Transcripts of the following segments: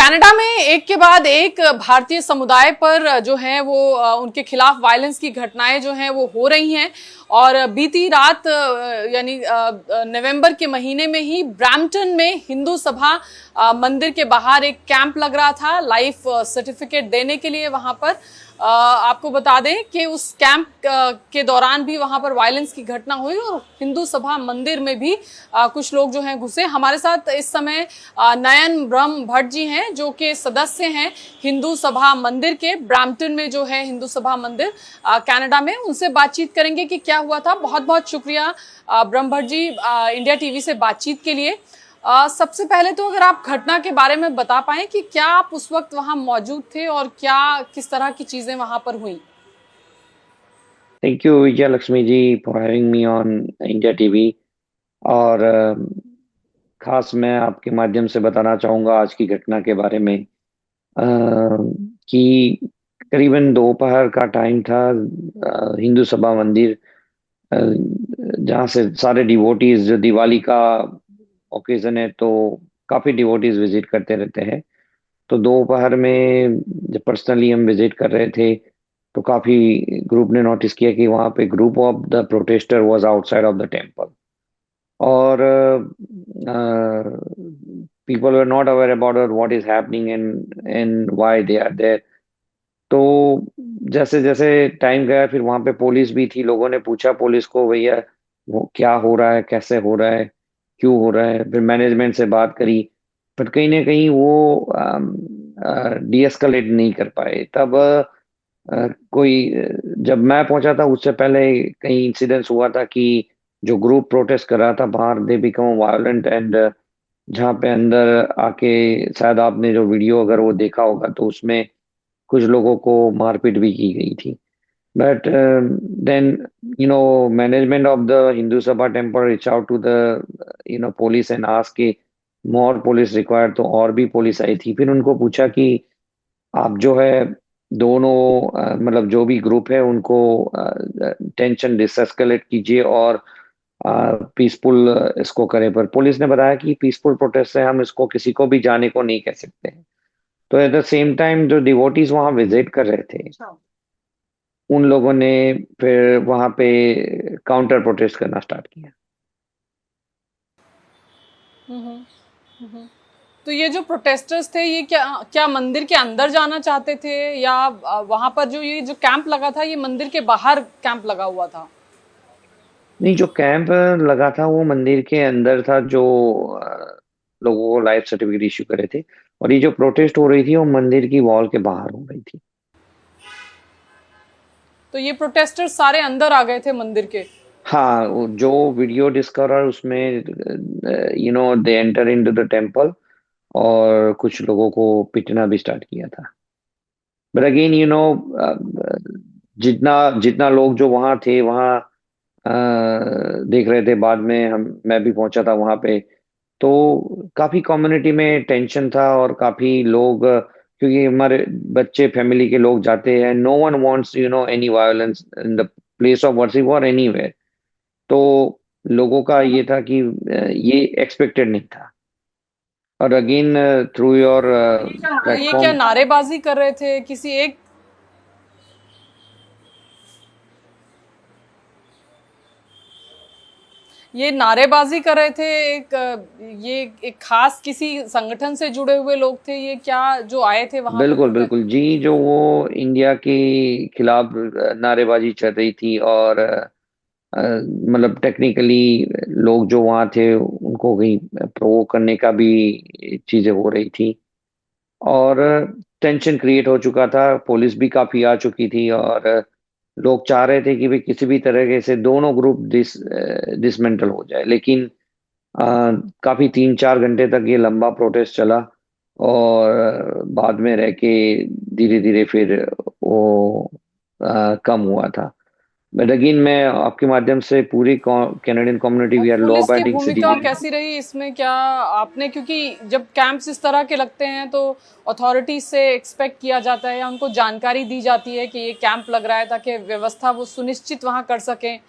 Canada में एक के बाद एक भारतीय समुदाय पर जो है वो उनके खिलाफ वायलेंस की घटनाएं जो हैं वो हो रही हैं। और बीती रात यानी नवंबर के महीने में ही ब्रैम्पटन में हिंदू सभा मंदिर के बाहर एक कैंप लग रहा था लाइफ सर्टिफिकेट देने के लिए। वहां पर आपको बता दें कि उस कैंप के दौरान भी वहां पर वायलेंस की घटना हुई और हिंदू सभा मंदिर में भी कुछ लोग जो हैं घुसे। हमारे साथ इस समय नयन ब्रह्म भट्ट जी हैं जो कि सदस्य हैं हिंदू सभा मंदिर के, ब्रैम्पटन में जो है हिंदू सभा मंदिर कनाडा में। उनसे बातचीत करेंगे कि क्या हुआ था। बहुत बहुत शुक्रिया ब्रह्म भट्ट जी इंडिया टीवी से बातचीत के लिए। सबसे पहले तो अगर आप घटना के बारे में बता पाएं कि क्या आप उस वक्त वहां मौजूद थे और क्या किस तरह की चीजें वहां पर हुई। Thank you Vijay Lakshmi ji for having me on India TV. और खास मैं आपके माध्यम से बताना चाहूँगा आज की घटना के बारे में, कि करीबन दोपहर का टाइम था। हिंदू सभा मंदिर, जहाँ से सारे डिवोटीज, जो दिवाली का ओकेजन है तो काफ़ी डिवोटीज विजिट करते रहते हैं। तो दोपहर में जब पर्सनली हम विजिट कर रहे थे तो काफी ग्रुप ने नोटिस किया कि वहां पे group of the protester was outside of the temple. और people were not aware about what is happening and why they are there. तो जैसे जैसे टाइम गया फिर वहां पे पुलिस भी थी। लोगों ने पूछा पुलिस को, भैया वो क्या हो रहा है, कैसे हो रहा है, क्यों हो रहा है। फिर मैनेजमेंट से बात करी, पर कहीं ना कहीं वो डीएस्केलेट नहीं कर पाए। तब कोई जब मैं पहुंचा था उससे पहले कई इंसिडेंट्स हुआ था कि जो ग्रुप प्रोटेस्ट कर रहा था बाहर, दे बिकम वायलेंट एंड जहाँ पे अंदर आके, शायद आपने जो वीडियो अगर वो देखा होगा तो उसमें कुछ लोगों को मारपीट भी की गई थी। But then management of the Hindu Sabha temple reach out to the police and ask कि मोर पुलिस रिक्वायर्ड। तो और भी पुलिस आई थी। फिर उनको पूछा कि आप जो है दोनों मतलब जो भी ग्रुप है उनको टेंशन डिसएस्केलेट कीजिए और पीसफुल इसको करें। पर पुलिस ने बताया कि पीसफुल प्रोटेस्ट से हम इसको किसी को भी जाने को नहीं कह सकते हैं। तो एट द सेम टाइम जो डिवोटीज वहां विजिट कर रहे थे उन लोगों ने फिर वहां पे काउंटर प्रोटेस्ट करना स्टार्ट किया। हम्म, हम्म। तो ये जो प्रोटेस्टर्स थे ये क्या क्या मंदिर के अंदर जाना चाहते थे या वहां पर जो ये जो कैंप लगा था ये मंदिर के बाहर कैंप लगा हुआ था। नहीं, जो कैंप लगा था वो मंदिर के अंदर था, जो लोगों को लाइफ सर्टिफिकेट इश्यू करे थे। और ये जो प्रोटेस्ट हो रही थी वो मंदिर की वॉल के बाहर हो रही थी। तो ये प्रोटेस्टर्स सारे अंदर आ गए थे मंदिर के। हाँ, जो वीडियो डिस्कवर उसमें they enter into the temple और कुछ लोगों को पीटना भी स्टार्ट किया था। बट अगेन जितना जितना लोग जो वहाँ थे वहाँ देख रहे थे। बाद में हम मैं भी पहुंचा था वहाँ पे। तो काफी कम्युनिटी में टेंशन था और काफी लोग क्योंकि हमारे बच्चे फैमिली के लोग जाते हैं। No one wants any violence in the place of worship और एनीवेयर। तो लोगों का ये था कि ये एक्सपेक्टेड नहीं था। और अगेन थ्रू योर ये क्या प्लेटफॉर्म। नारेबाजी कर रहे थे किसी एक। ये नारेबाजी कर रहे थे एक ये एक खास किसी संगठन से जुड़े हुए लोग थे ये क्या जो आए थे वहां पे बिल्कुल प्रोटेस्ट। बिल्कुल जी, जो वो इंडिया के खिलाफ नारेबाजी चल रही थी। और मतलब टेक्निकली लोग जो वहाँ थे उनको कहीं प्रोवोक करने का भी चीजें हो रही थी। और टेंशन क्रिएट हो चुका था। पुलिस भी काफी आ चुकी थी और लोग चाह रहे थे कि भाई किसी भी तरीके से दोनों ग्रुप डिसमेंटल हो जाए। लेकिन अ, काफी 3-4 घंटे तक ये लंबा प्रोटेस्ट चला। और बाद में रह के धीरे धीरे फिर वो कम हुआ था। बट अगेन मैं आपके माध्यम से पूरी कैनेडियन कम्युनिटी, और वी आर लॉ पुलिस की अबाइडिंग भूमिका सिटीजन। कैसी रही इसमें क्या आपने क्योंकि जब कैंप्स इस तरह के लगते हैं तो अथॉरिटीज से एक्सपेक्ट किया जाता है या उनको जानकारी दी जाती है कि ये कैंप लग रहा है ताकि व्यवस्था वो सुनिश्चित वहां कर सकें।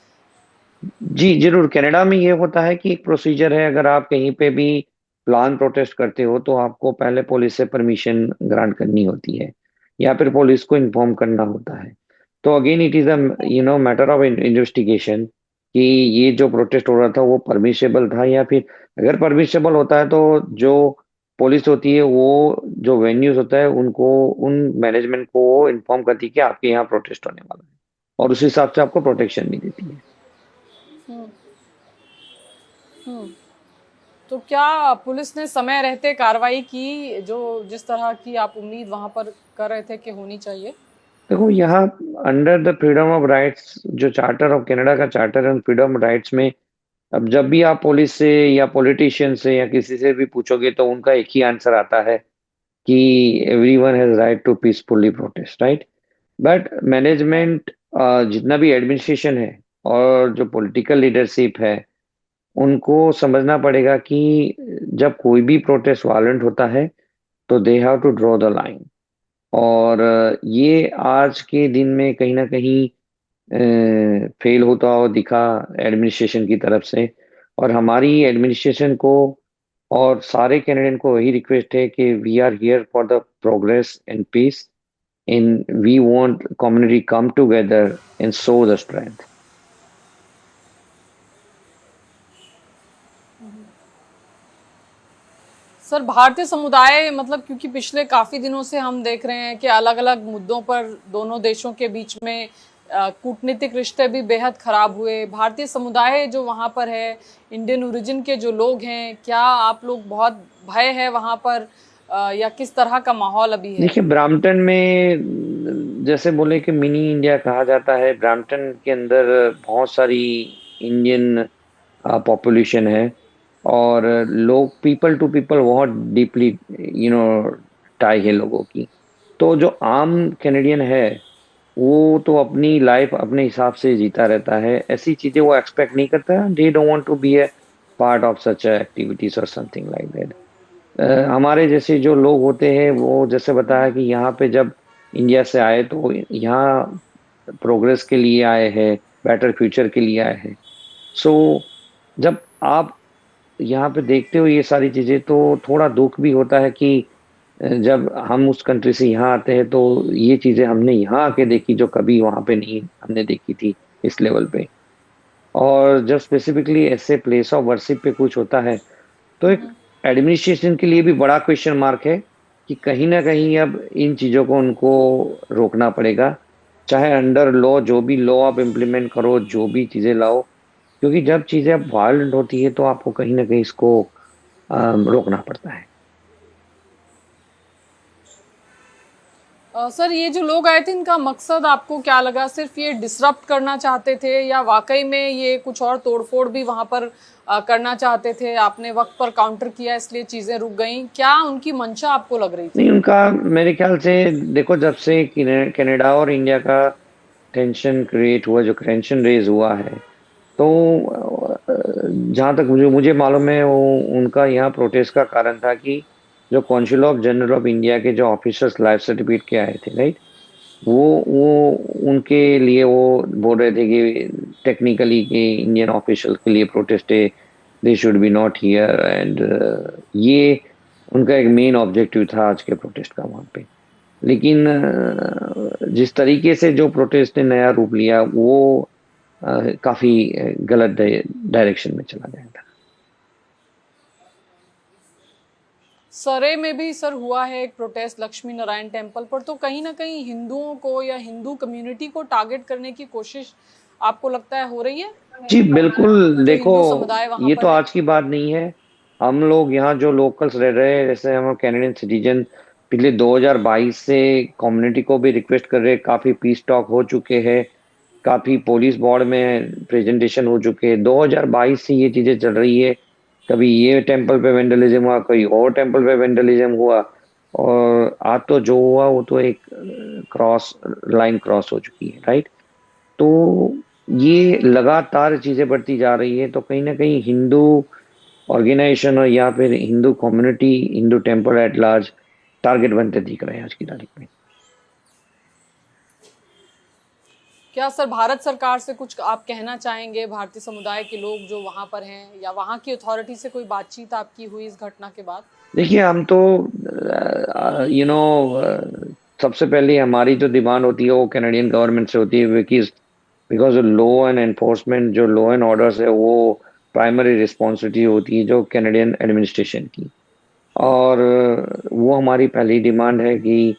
जी जरूर, कनाडा में ये होता है कि एक प्रोसीजर है। अगर आप कहीं पे भी प्लान प्रोटेस्ट करते हो तो आपको पहले पुलिस से परमिशन ग्रांट करनी होती है, या फिर पुलिस को इन्फॉर्म करना होता है। तो again it is a matter of investigation कि ये जो प्रोटेस्ट हो रहा था वो परमिशेबल था या फिर, अगर परमिशेबल होता है तो जो पुलिस होती है वो जो वेन्यूज होता है उनको, उन मैनेजमेंट को वो इन्फॉर्म करती है कि आपके यहाँ प्रोटेस्ट होने वाला है, और उस हिसाब से आपको प्रोटेक्शन भी देती है। हम्म। हम्म। तो क्या पुलिस ने समय रहते कार्रवाई की, जो जिस तरह की आप उम्मीद वहां पर कर रहे थे कि होनी चाहिए? देखो यहाँ under the freedom of rights, जो चार्टर ऑफ कनाडा का चार्टर है फ्रीडम ऑफ राइट्स में, अब जब भी आप पुलिस से या पॉलिटिशियन से या किसी से भी पूछोगे तो उनका एक ही आंसर आता है कि everyone has right to peacefully protest, right. But management, जितना भी एडमिनिस्ट्रेशन है और जो पॉलिटिकल लीडरशिप है, उनको समझना पड़ेगा कि जब कोई भी प्रोटेस्ट वायलेंट होता है तो they have to draw the line. और ये आज के दिन में कहीं ना कहीं फेल होता हुआ दिखा एडमिनिस्ट्रेशन की तरफ से। और हमारी एडमिनिस्ट्रेशन को और सारे कैनेडियन को वही रिक्वेस्ट है कि we are here for the progress and peace, and we want community come together and show the strength. Sir, भारतीय समुदाय मतलब, क्योंकि पिछले काफी दिनों से हम देख रहे हैं कि अलग अलग मुद्दों पर दोनों देशों के बीच में कूटनीतिक रिश्ते भी बेहद खराब हुए। भारतीय समुदाय जो वहां पर है, इंडियन ओरिजिन के जो लोग हैं, क्या आप लोग बहुत भय है वहां पर, या किस तरह का माहौल अभी है? देखिए ब्राम्पटन में जैसे बोले कि मिनी इंडिया कहा जाता है, ब्राम्पटन के अंदर बहुत सारी इंडियन पॉपुलेशन है, और लोग पीपल टू पीपल बहुत डीपली टाई है लोगों की। तो जो आम कैनेडियन है वो तो अपनी लाइफ अपने हिसाब से जीता रहता है, ऐसी चीजें वो एक्सपेक्ट नहीं करता। They don't want to be a part of such activities और समथिंग लाइक दैट। हमारे जैसे जो लोग होते हैं वो जैसे बताया कि यहाँ पे जब इंडिया से आए तो यहाँ प्रोग्रेस के लिए आए हैं, बेटर फ्यूचर के लिए आए हैं। सो जब आप यहाँ पे देखते हो ये सारी चीजें तो थोड़ा दुख भी होता है कि जब हम उस कंट्री से यहाँ आते हैं तो ये चीजें हमने यहाँ आके देखी जो कभी वहां पे नहीं हमने देखी थी इस लेवल पे। और जब स्पेसिफिकली ऐसे प्लेस ऑफ वर्शिप पे कुछ होता है तो एक एडमिनिस्ट्रेशन के लिए भी बड़ा क्वेश्चन मार्क है कि कहीं ना कहीं अब इन चीजों को उनको रोकना पड़ेगा, चाहे अंडर लॉ जो भी लॉ आप इम्प्लीमेंट करो, जो भी चीजें लाओ, क्योंकि जब चीजें अब वायलेंट होती है तो आपको कहीं ना कहीं इसको रोकना पड़ता है। सर, ये जो लोग आए थे, इनका मकसद आपको क्या लगा? सिर्फ ये डिसरप्ट करना चाहते थे, या वाकई में ये कुछ और तोड़फोड़ भी वहां पर करना चाहते थे? आपने वक्त पर काउंटर किया इसलिए चीजें रुक गईं? क्या उनकी मंशा आपको लग रही नहीं, थी? उनका मेरे ख्याल से, देखो जब से कनाडा और इंडिया का टेंशन क्रिएट हुआ, जो टेंशन रेज हुआ है, तो जहाँ तक मुझे मुझे मालूम है वो उनका यहाँ प्रोटेस्ट का कारण था कि जो council of general of India के जो ऑफिसर्स लाइफ सर्टिफिकेट के आए थे, राइट, वो उनके लिए वो बोल रहे थे कि टेक्निकली कि इंडियन ऑफिशियल के लिए प्रोटेस्ट है, they should be not here, and ये उनका एक मेन ऑब्जेक्टिव था आज के प्रोटेस्ट का वहां पे। लेकिन जिस तरीके से जो प्रोटेस्ट ने नया रूप लिया वो काफी गलत डायरेक्शन में चला गया था। सरे में भी सर हुआ है एक प्रोटेस्ट लक्ष्मी नारायण टेम्पल पर, तो कहीं ना कहीं हिंदुओं को या हिंदू कम्युनिटी को टारगेट करने की कोशिश आपको लगता है हो रही है, जी बिल्कुल, जो देखो हिंदू समुदाय वहां ये तो पर है? आज की बात नहीं है। हम लोग यहाँ जो लोकल्स रह रहे हैं, जैसे हम कैनेडियन सिटीजन, पिछले 2022 से कम्युनिटी को भी रिक्वेस्ट कर रहे हैं, काफी पीस टॉक हो चुके हैं, काफी पुलिस बोर्ड में प्रेजेंटेशन हो चुके हैं। 2022 से ये चीजें चल रही है, कभी ये टेम्पल पे वेंडलिज्म हुआ, कोई और टेम्पल पे वेंडलिज्म हुआ, और आज तो जो हुआ वो तो एक क्रॉस लाइन क्रॉस हो चुकी है, राइट। तो ये लगातार चीजें बढ़ती जा रही है, तो कहीं ना कहीं हिंदू ऑर्गेनाइजेशन और या फिर Hindu community, Hindu temple at large target बनते दिख रहे हैं आज की तारीख में। क्या सर भारत सरकार से कुछ आप कहना चाहेंगे, भारतीय समुदाय के लोग जो वहां पर हैं, या वहां की अथॉरिटी से कोई बातचीत आपकी हुई इस घटना के बाद? देखिए हम तो सबसे पहले हमारी जो डिमांड होती है वो कैनेडियन गवर्नमेंट से होती है, बिकॉज लॉ एंड एनफोर्समेंट, जो लॉ एंड ऑर्डर्स है वो प्राइमरी रिस्पॉन्सिबिलिटी होती है जो कैनेडियन एडमिनिस्ट्रेशन की। और वो हमारी पहली डिमांड है कि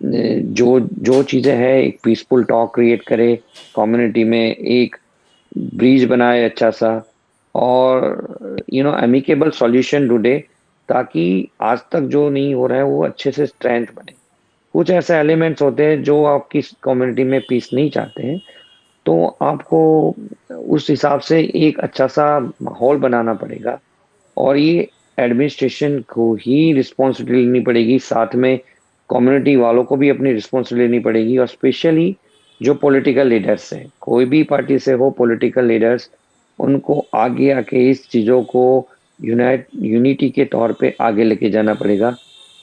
जो जो चीज़ें हैं एक पीसफुल टॉक क्रिएट करे, कम्युनिटी में एक ब्रिज बनाए अच्छा सा, और एमिकेबल सॉल्यूशन ढूंढे, ताकि आज तक जो नहीं हो रहा है वो अच्छे से स्ट्रेंथ बने। कुछ ऐसे एलिमेंट्स होते हैं जो आपकी कम्युनिटी में पीस नहीं चाहते हैं, तो आपको उस हिसाब से एक अच्छा सा माहौल बनाना पड़ेगा, और ये एडमिनिस्ट्रेशन को ही रिस्पॉन्सिबिलिटी लेनी पड़ेगी, साथ में कम्युनिटी वालों को भी अपनी रिस्पॉन्सिबिलिटी लेनी पड़ेगी, और स्पेशली जो पॉलिटिकल लीडर्स हैं, कोई भी पार्टी से हो, पॉलिटिकल लीडर्स, उनको आगे आके इस चीज़ों को यूनिटी के तौर पे आगे लेके जाना पड़ेगा,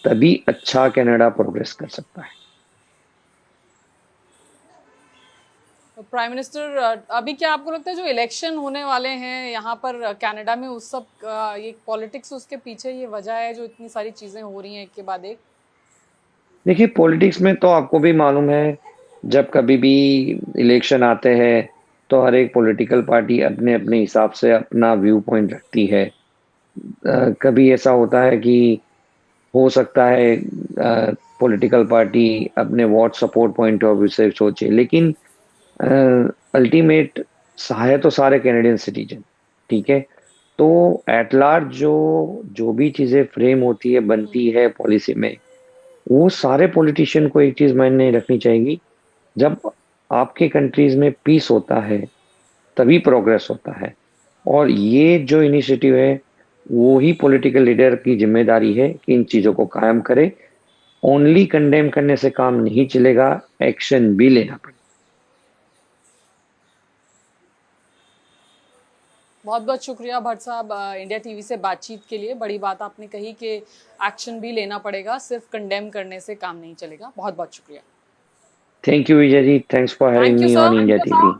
तभी अच्छा कनाडा प्रोग्रेस कर सकता है। प्राइम मिनिस्टर, अभी क्या आपको लगता है जो इलेक्शन होने वाले हैं यहाँ पर कनाडा में, उस सब ये पॉलिटिक्स उसके पीछे ये वजह है जो इतनी सारी चीजें हो रही हैं एक के बाद एक? देखिए पॉलिटिक्स में तो आपको भी मालूम है, जब कभी भी इलेक्शन आते हैं तो हर एक पॉलिटिकल पार्टी अपने अपने हिसाब से अपना व्यू पॉइंट रखती है। कभी ऐसा होता है कि हो सकता है पॉलिटिकल पार्टी अपने vote support point of view से सोचे, लेकिन अल्टीमेट है तो सारे कैनेडियन सिटीजन, ठीक है। तो एट लार्ज जो जो भी चीजें फ्रेम होती है, बनती है पॉलिसी में, वो सारे पॉलिटिशियन को एक चीज मायने रखनी चाहिए, जब आपके कंट्रीज में पीस होता है तभी प्रोग्रेस होता है। और ये जो इनिशिएटिव है वो ही पॉलिटिकल लीडर की जिम्मेदारी है कि इन चीजों को कायम करे। ओनली कंडेम करने से काम नहीं चलेगा, एक्शन भी लेना पड़ेगा। बहुत बहुत शुक्रिया भट्ट साहब, इंडिया टीवी से बातचीत के लिए। बड़ी बात आपने कही कि एक्शन भी लेना पड़ेगा, सिर्फ कंडेम करने से काम नहीं चलेगा। बहुत बहुत शुक्रिया। Thank you Vijay ji, thanks for having thank you me on sir. India TV.